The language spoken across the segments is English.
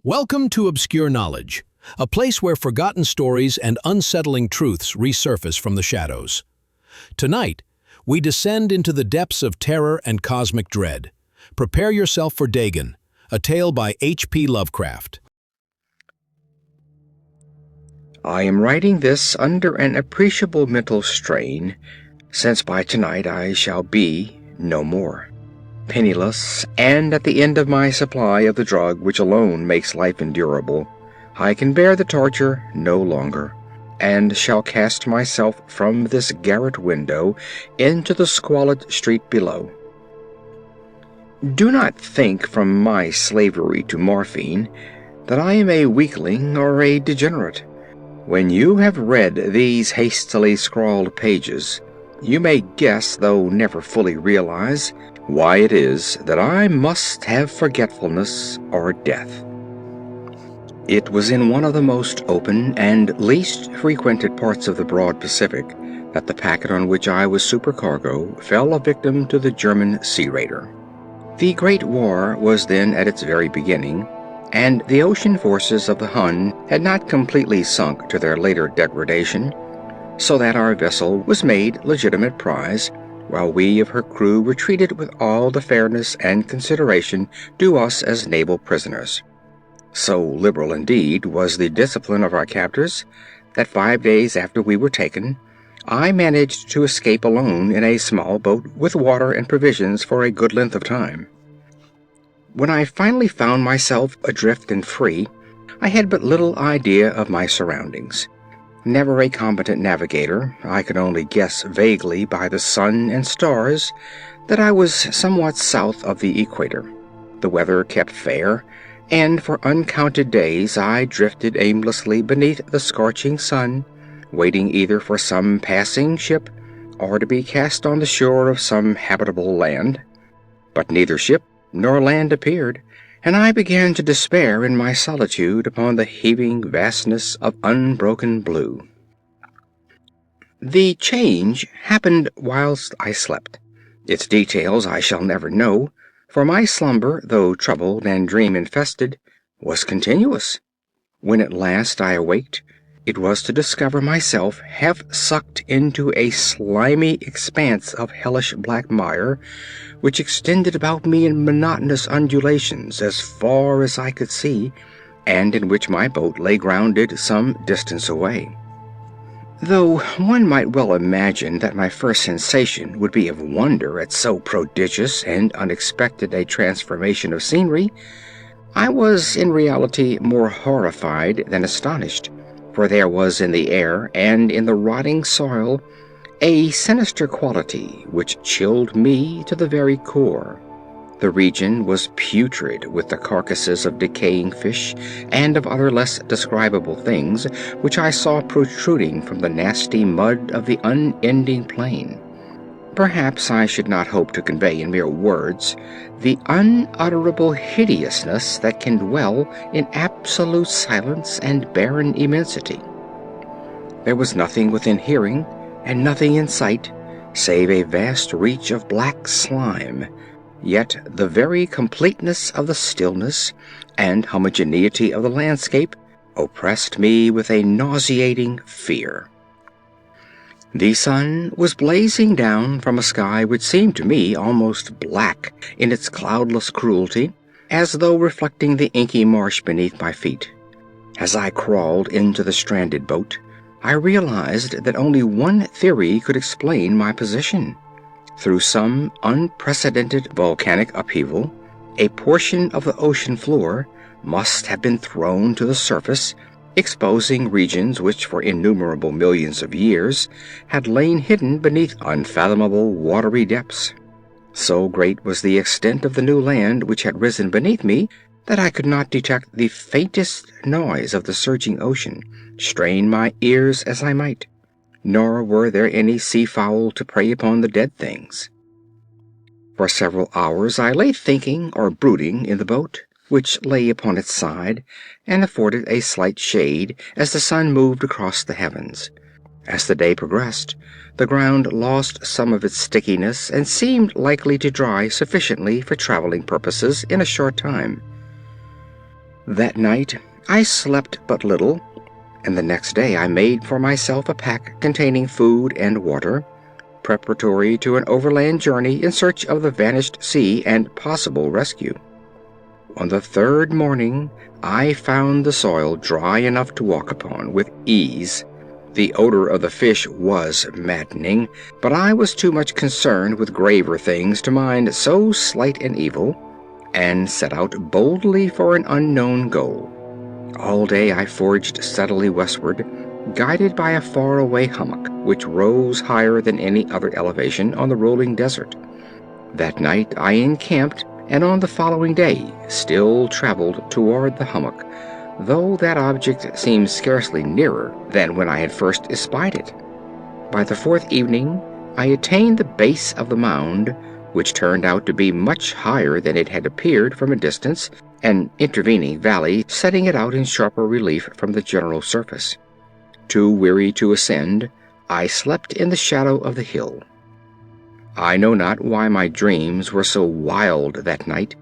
Welcome to Obscure Knowledge, a place where forgotten stories and unsettling truths resurface from the shadows. Tonight, we descend into the depths of terror and cosmic dread. Prepare yourself for Dagon, a tale by H.P. Lovecraft. I am writing this under an appreciable mental strain, since by tonight I shall be no more. Penniless, and at the end of my supply of the drug which alone makes life endurable, I can bear the torture no longer, and shall cast myself from this garret window into the squalid street below. Do not think from my slavery to morphine that I am a weakling or a degenerate. When you have read these hastily scrawled pages, you may guess, though never fully realize, why it is that I must have forgetfulness or death. It was in one of the most open and least frequented parts of the broad Pacific that the packet on which I was supercargo fell a victim to the German sea raider. The Great War was then at its very beginning, and the ocean forces of the Hun had not completely sunk to their later degradation, so that our vessel was made legitimate prize, while we of her crew were treated with all the fairness and consideration due us as naval prisoners. So liberal indeed was the discipline of our captors, that 5 days after we were taken, I managed to escape alone in a small boat with water and provisions for a good length of time. When I finally found myself adrift and free, I had but little idea of my surroundings. Never a competent navigator, I could only guess vaguely by the sun and stars that I was somewhat south of the equator. The weather kept fair, and for uncounted days I drifted aimlessly beneath the scorching sun, waiting either for some passing ship or to be cast on the shore of some habitable land. But neither ship nor land appeared, and I began to despair in my solitude upon the heaving vastness of unbroken blue. The change happened whilst I slept. Its details I shall never know, for my slumber, though troubled and dream-infested, was continuous. When at last I awaked, it was to discover myself half sucked into a slimy expanse of hellish black mire, which extended about me in monotonous undulations as far as I could see, and in which my boat lay grounded some distance away. Though one might well imagine that my first sensation would be of wonder at so prodigious and unexpected a transformation of scenery, I was in reality more horrified than astonished, for there was in the air and in the rotting soil a sinister quality which chilled me to the very core. The region was putrid with the carcasses of decaying fish and of other less describable things which I saw protruding from the nasty mud of the unending plain. Perhaps I should not hope to convey in mere words the unutterable hideousness that can dwell in absolute silence and barren immensity. There was nothing within hearing, and nothing in sight, save a vast reach of black slime, yet the very completeness of the stillness and homogeneity of the landscape oppressed me with a nauseating fear. The sun was blazing down from a sky which seemed to me almost black in its cloudless cruelty, as though reflecting the inky marsh beneath my feet. As I crawled into the stranded boat, I realized that only one theory could explain my position. Through some unprecedented volcanic upheaval, a portion of the ocean floor must have been thrown to the surface, exposing regions which for innumerable millions of years had lain hidden beneath unfathomable watery depths. So great was the extent of the new land which had risen beneath me that I could not detect the faintest noise of the surging ocean, strain my ears as I might, nor were there any sea-fowl to prey upon the dead things. For several hours I lay thinking or brooding in the boat, which lay upon its side and afforded a slight shade as the sun moved across the heavens. As the day progressed, the ground lost some of its stickiness and seemed likely to dry sufficiently for traveling purposes in a short time. That night I slept but little, and the next day I made for myself a pack containing food and water, preparatory to an overland journey in search of the vanished sea and possible rescue. On the third morning I found the soil dry enough to walk upon with ease. The odor of the fish was maddening, but I was too much concerned with graver things to mind so slight an evil, and set out boldly for an unknown goal. All day I forged steadily westward, guided by a faraway hummock which rose higher than any other elevation on the rolling desert. That night I encamped, and on the following day still traveled toward the hummock, though that object seemed scarcely nearer than when I had first espied it. By the fourth evening I attained the base of the mound, which turned out to be much higher than it had appeared from a distance, an intervening valley setting it out in sharper relief from the general surface. Too weary to ascend, I slept in the shadow of the hill. I know not why my dreams were so wild that night,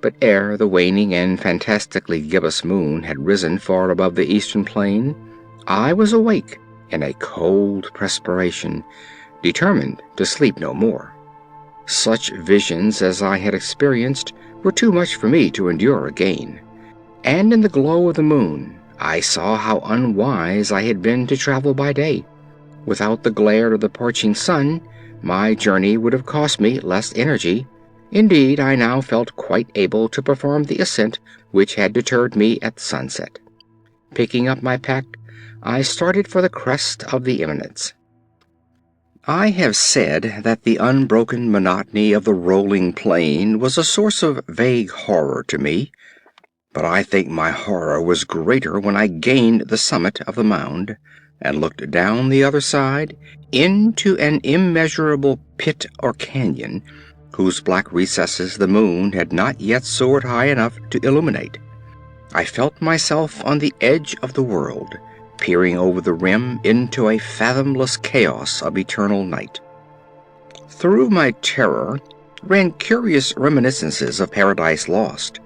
but ere the waning and fantastically gibbous moon had risen far above the eastern plain, I was awake in a cold perspiration, determined to sleep no more. Such visions as I had experienced were too much for me to endure again, and in the glow of the moon I saw how unwise I had been to travel by day. Without the glare of the parching sun, my journey would have cost me less energy. Indeed, I now felt quite able to perform the ascent which had deterred me at sunset. Picking up my pack, I started for the crest of the eminence. I have said that the unbroken monotony of the rolling plain was a source of vague horror to me, but I think my horror was greater when I gained the summit of the mound and looked down the other side into an immeasurable pit or canyon whose black recesses the moon had not yet soared high enough to illuminate. I felt myself on the edge of the world, peering over the rim into a fathomless chaos of eternal night. Through my terror ran curious reminiscences of Paradise Lost,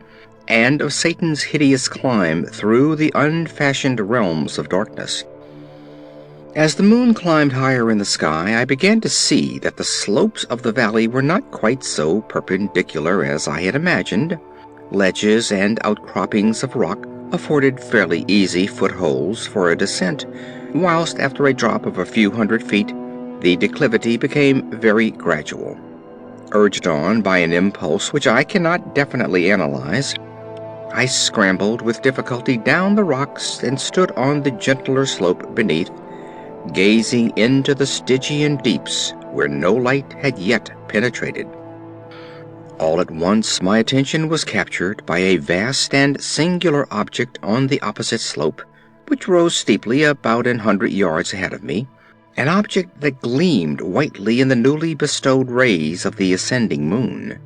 and of Satan's hideous climb through the unfashioned realms of darkness. As the moon climbed higher in the sky, I began to see that the slopes of the valley were not quite so perpendicular as I had imagined. Ledges and outcroppings of rock afforded fairly easy footholds for a descent, whilst after a drop of a few hundred feet, the declivity became very gradual. Urged on by an impulse which I cannot definitely analyze, I scrambled with difficulty down the rocks and stood on the gentler slope beneath, gazing into the Stygian deeps where no light had yet penetrated. All at once my attention was captured by a vast and singular object on the opposite slope, which rose steeply about 100 yards ahead of me, an object that gleamed whitely in the newly bestowed rays of the ascending moon.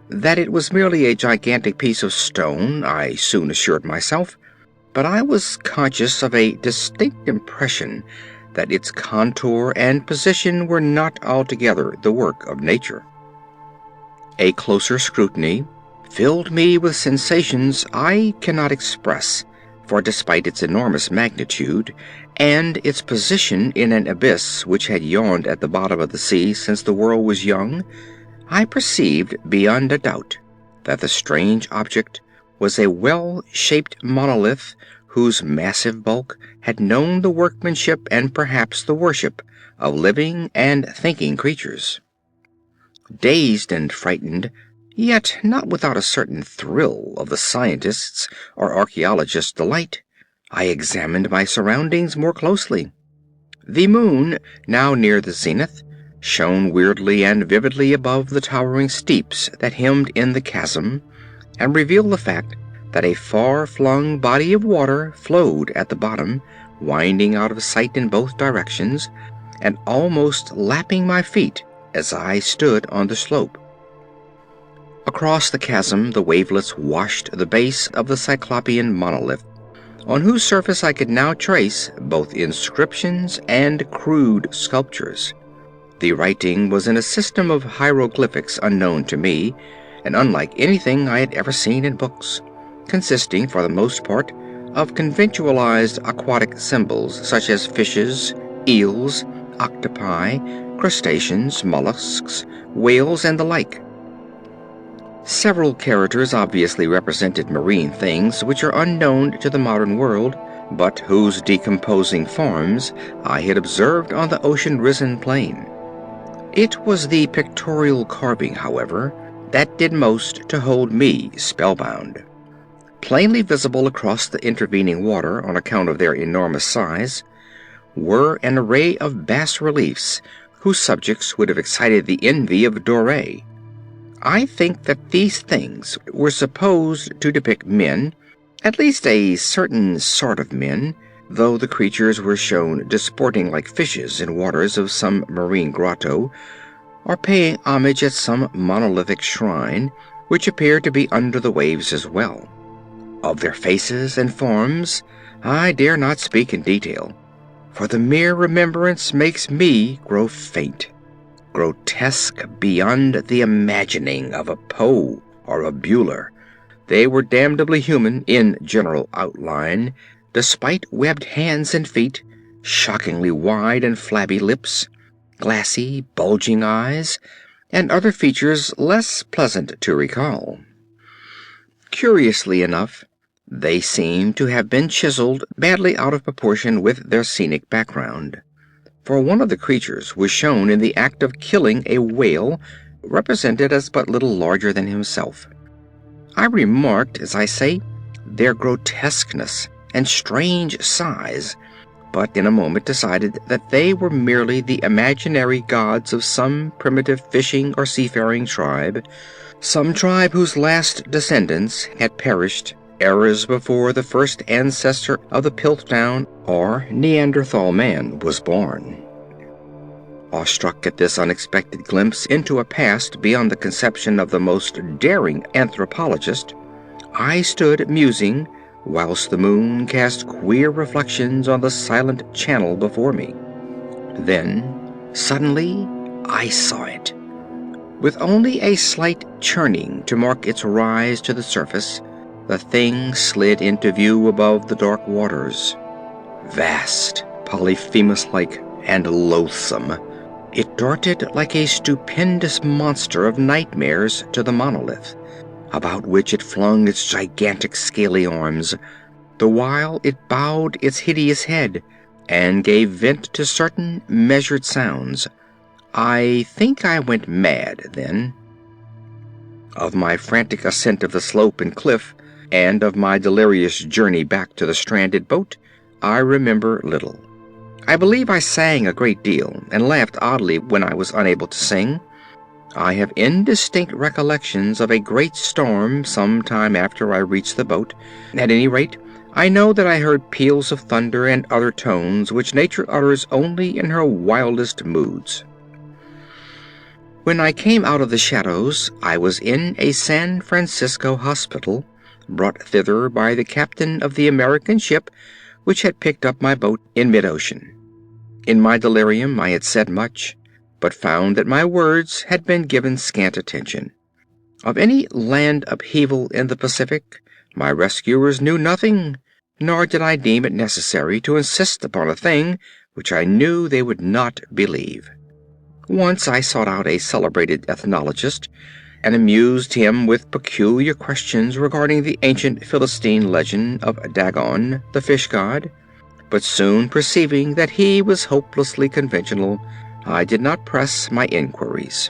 That it was merely a gigantic piece of stone I soon assured myself, but I was conscious of a distinct impression that its contour and position were not altogether the work of nature. A closer scrutiny filled me with sensations I cannot express, for despite its enormous magnitude and its position in an abyss which had yawned at the bottom of the sea since the world was young, I perceived beyond a doubt that the strange object was a well-shaped monolith whose massive bulk had known the workmanship and perhaps the worship of living and thinking creatures. Dazed and frightened, yet not without a certain thrill of the scientist's or archaeologist's delight, I examined my surroundings more closely. The moon, now near the zenith, shone weirdly and vividly above the towering steeps that hemmed in the chasm, and revealed the fact that a far-flung body of water flowed at the bottom, winding out of sight in both directions, and almost lapping my feet as I stood on the slope. Across the chasm the wavelets washed the base of the Cyclopean monolith, on whose surface I could now trace both inscriptions and crude sculptures. The writing was in a system of hieroglyphics unknown to me, and unlike anything I had ever seen in books. consisting for the most part of conventionalized aquatic symbols such as fishes, eels, octopi, crustaceans, mollusks, whales, and the like. Several characters obviously represented marine things which are unknown to the modern world, but whose decomposing forms I had observed on the ocean-risen plain. It was the pictorial carving, however, that did most to hold me spellbound. Plainly visible across the intervening water on account of their enormous size were an array of bas-reliefs whose subjects would have excited the envy of Doré. I think that these things were supposed to depict men, at least a certain sort of men, though the creatures were shown disporting like fishes in waters of some marine grotto, or paying homage at some monolithic shrine, which appeared to be under the waves as well. Of their faces and forms I dare not speak in detail, for the mere remembrance makes me grow faint. Grotesque beyond the imagining of a Poe or a Bueller, they were damnably human in general outline, despite webbed hands and feet, shockingly wide and flabby lips, glassy, bulging eyes, and other features less pleasant to recall. Curiously enough, they seem to have been chiseled badly out of proportion with their scenic background, for one of the creatures was shown in the act of killing a whale, represented as but little larger than himself. I remarked, as I say, their grotesqueness and strange size, but in a moment decided that they were merely the imaginary gods of some primitive fishing or seafaring tribe, some tribe whose last descendants had perished eras before the first ancestor of the Piltdown or Neanderthal man was born. Awestruck at this unexpected glimpse into a past beyond the conception of the most daring anthropologist, I stood musing whilst the moon cast queer reflections on the silent channel before me. Then, suddenly, I saw it. With only a slight churning to mark its rise to the surface, the thing slid into view above the dark waters. Vast, Polyphemus-like, and loathsome, it darted like a stupendous monster of nightmares to the monolith, about which it flung its gigantic scaly arms, the while it bowed its hideous head and gave vent to certain measured sounds. I think I went mad then. Of my frantic ascent of the slope and cliff, and of my delirious journey back to the stranded boat, I remember little. I believe I sang a great deal, and laughed oddly when I was unable to sing. I have indistinct recollections of a great storm some time after I reached the boat. At any rate, I know that I heard peals of thunder and other tones which nature utters only in her wildest moods. When I came out of the shadows, I was in a San Francisco hospital, brought thither by the captain of the American ship which had picked up my boat in mid-ocean. In my delirium I had said much, but found that my words had been given scant attention. Of any land upheaval in the Pacific, my rescuers knew nothing, nor did I deem it necessary to insist upon a thing which I knew they would not believe. Once I sought out a celebrated ethnologist, and amused him with peculiar questions regarding the ancient Philistine legend of Dagon, the fish god, but soon perceiving that he was hopelessly conventional, I did not press my inquiries.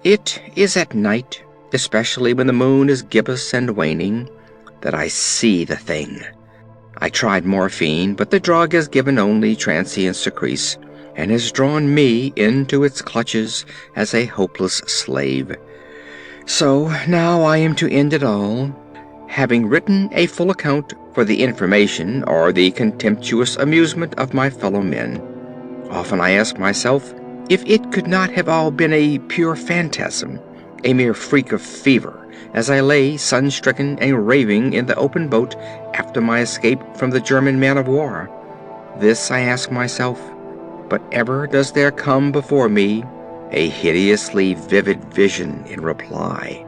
It is at night, especially when the moon is gibbous and waning, that I see the thing. I tried morphine, but the drug has given only transient secrece, and has drawn me into its clutches as a hopeless slave. So now I am to end it all, having written a full account for the information or the contemptuous amusement of my fellow men. Often I ask myself if it could not have all been a pure phantasm, a mere freak of fever, as I lay sun-stricken and raving in the open boat after my escape from the German man-of-war. This I ask myself, but ever does there come before me a hideously vivid vision in reply.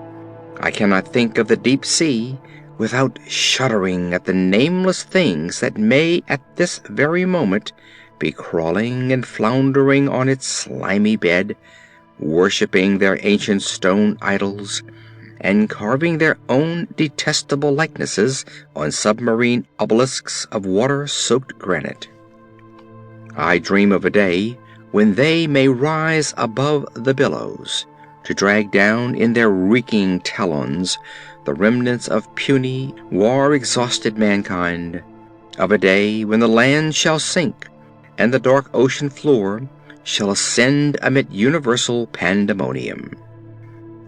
I cannot think of the deep sea without shuddering at the nameless things that may at this very moment be crawling and floundering on its slimy bed, worshipping their ancient stone idols, and carving their own detestable likenesses on submarine obelisks of water-soaked granite. I dream of a day when they may rise above the billows, to drag down in their reeking talons the remnants of puny, war-exhausted mankind, of a day when the land shall sink and the dark ocean floor shall ascend amid universal pandemonium.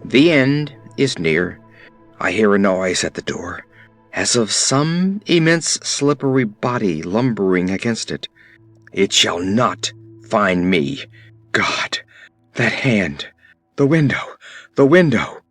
The end is near. I hear a noise at the door, as of some immense slippery body lumbering against it. It shall not find me. God, that hand! The window! The window!